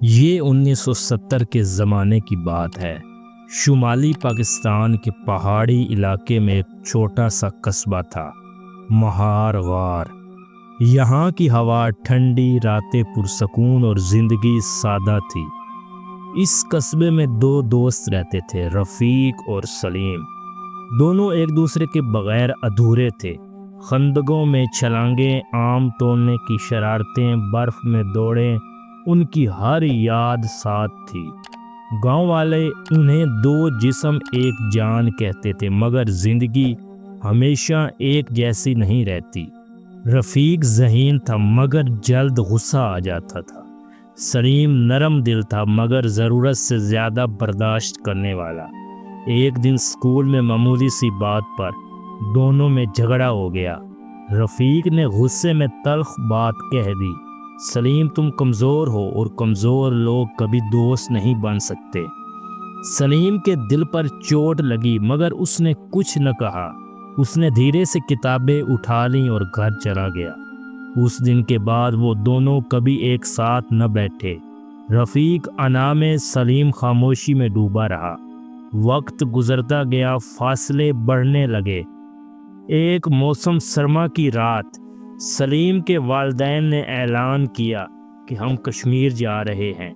یہ 1970 کے زمانے کی بات ہے۔ شمالی پاکستان کے پہاڑی علاقے میں ایک چھوٹا سا قصبہ تھا، مہار غار۔ یہاں کی ہوا ٹھنڈی، راتیں پرسکون اور زندگی سادہ تھی۔ اس قصبے میں دو دوست رہتے تھے، رفیق اور سلیم۔ دونوں ایک دوسرے کے بغیر ادھورے تھے۔ خندقوں میں چھلانگیں، آم توڑنے کی شرارتیں، برف میں دوڑیں، ان کی ہر یاد ساتھ تھی۔ گاؤں والے انہیں دو جسم ایک جان کہتے تھے، مگر زندگی ہمیشہ ایک جیسی نہیں رہتی۔ رفیق ذہین تھا مگر جلد غصہ آ جاتا تھا۔ سلیم نرم دل تھا مگر ضرورت سے زیادہ برداشت کرنے والا۔ ایک دن اسکول میں معمولی سی بات پر دونوں میں جھگڑا ہو گیا۔ رفیق نے غصے میں تلخ بات کہہ دی، سلیم تم کمزور ہو اور کمزور لوگ کبھی دوست نہیں بن سکتے۔ سلیم کے دل پر چوٹ لگی مگر اس نے کچھ نہ کہا۔ اس نے دھیرے سے کتابیں اٹھا لیں اور گھر چلا گیا۔ اس دن کے بعد وہ دونوں کبھی ایک ساتھ نہ بیٹھے۔ رفیق انا میں، سلیم خاموشی میں ڈوبا رہا۔ وقت گزرتا گیا، فاصلے بڑھنے لگے۔ ایک موسم سرما کی رات سلیم کے والدین نے اعلان کیا کہ ہم کشمیر جا رہے ہیں۔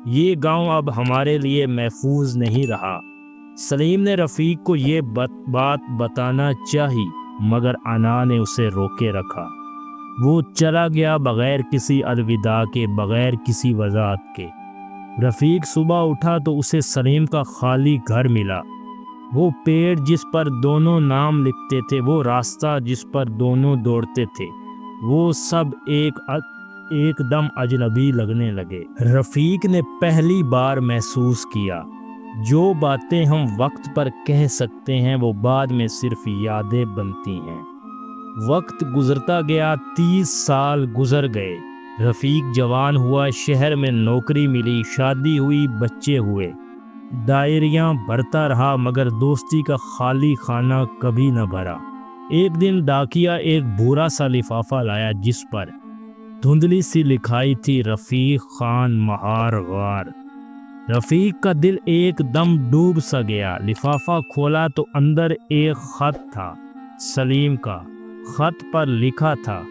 یہ گاؤں اب ہمارے لیے محفوظ نہیں رہا۔ سلیم نے رفیق کو یہ بات بتانا چاہی مگر انا نے اسے روکے رکھا۔ وہ چلا گیا بغیر کسی الوداع کے، بغیر کسی وضاحت کے۔ رفیق صبح اٹھا تو اسے سلیم کا خالی گھر ملا۔ وہ پیڑ جس پر دونوں نام لکھتے تھے، وہ راستہ جس پر دونوں دوڑتے تھے، وہ سب ایک دم اجنبی لگنے لگے۔ رفیق نے پہلی بار محسوس کیا، جو باتیں ہم وقت پر کہہ سکتے ہیں وہ بعد میں صرف یادیں بنتی ہیں۔ وقت گزرتا گیا، 30 سال گزر گئے۔ رفیق جوان ہوا، شہر میں نوکری ملی، شادی ہوئی، بچے ہوئے۔ دائریاں بھرتا رہا مگر دوستی کا خالی خانہ کبھی نہ بھرا۔ ایک دن ڈاکیا ایک بھورا سا لفافہ لایا جس پر دھندلی سی لکھائی تھی، رفیق خان، مہار غار۔ رفیق کا دل ایک دم ڈوب سا گیا۔ لفافہ کھولا تو اندر ایک خط تھا، سلیم کا۔ خط پر لکھا تھا،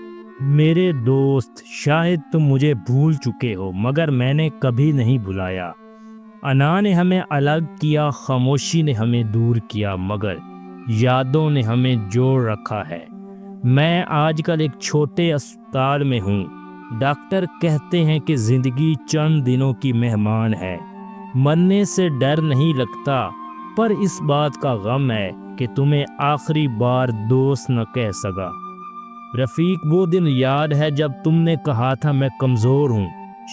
میرے دوست، شاید تم مجھے بھول چکے ہو مگر میں نے کبھی نہیں بھلایا۔ انا نے ہمیں الگ کیا، خاموشی نے ہمیں دور کیا مگر یادوں نے ہمیں جوڑ رکھا ہے۔ میں آج کل ایک چھوٹے اسپتال میں ہوں۔ ڈاکٹر کہتے ہیں کہ زندگی چند دنوں کی مہمان ہے۔ مرنے سے ڈر نہیں لگتا پر اس بات کا غم ہے کہ تمہیں آخری بار دوست نہ کہہ سکا۔ رفیق وہ دن یاد ہے جب تم نے کہا تھا میں کمزور ہوں۔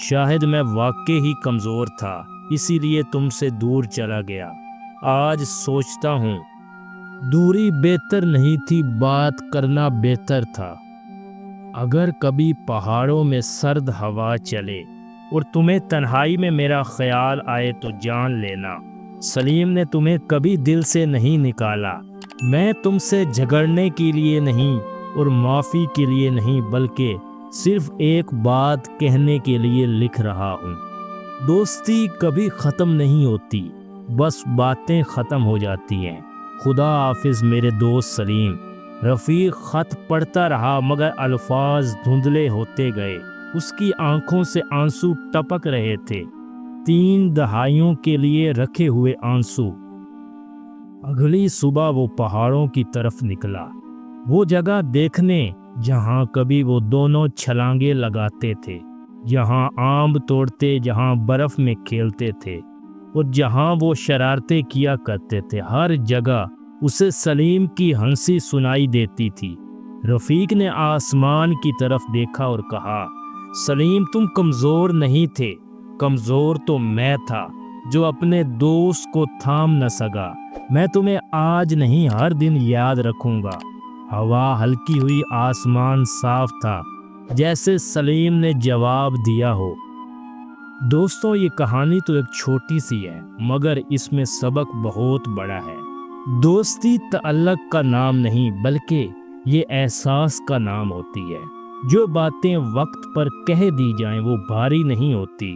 شاید میں واقعی ہی کمزور تھا، اسی لیے تم سے دور چلا گیا۔ آج سوچتا ہوں دوری بہتر نہیں تھی، بات کرنا بہتر تھا۔ اگر کبھی پہاڑوں میں سرد ہوا چلے اور تمہیں تنہائی میں میرا خیال آئے تو جان لینا، سلیم نے تمہیں کبھی دل سے نہیں نکالا۔ میں تم سے جھگڑنے کے لیے نہیں اور معافی کے لیے نہیں بلکہ صرف ایک بات کہنے کے لیے لکھ رہا ہوں۔ دوستی کبھی ختم نہیں ہوتی، بس باتیں ختم ہو جاتی ہیں۔ خدا حافظ میرے دوست سلیم۔ رفیق خط پڑھتا رہا مگر الفاظ دھندلے ہوتے گئے۔ اس کی آنکھوں سے آنسو ٹپک رہے تھے، 3 دہائیوں کے لیے رکھے ہوئے آنسو۔ اگلی صبح وہ پہاڑوں کی طرف نکلا، وہ جگہ دیکھنے جہاں کبھی وہ دونوں چھلانگیں لگاتے تھے، جہاں آم توڑتے، جہاں برف میں کھیلتے تھے اور جہاں وہ شرارتیں کیا کرتے تھے۔ ہر جگہ اسے سلیم کی ہنسی سنائی دیتی تھی۔ رفیق نے آسمان کی طرف دیکھا اور کہا، سلیم تم کمزور نہیں تھے، کمزور تو میں تھا جو اپنے دوست کو تھام نہ سکا۔ میں تمہیں آج نہیں ہر دن یاد رکھوں گا۔ ہوا ہلکی ہوئی، آسمان صاف تھا، جیسے سلیم نے جواب دیا ہو۔ دوستوں یہ کہانی تو ایک چھوٹی سی ہے مگر اس میں سبق بہت بڑا ہے۔ دوستی تعلق کا نام نہیں بلکہ یہ احساس کا نام ہوتی ہے۔ جو باتیں وقت پر کہہ دی جائیں وہ بھاری نہیں ہوتی،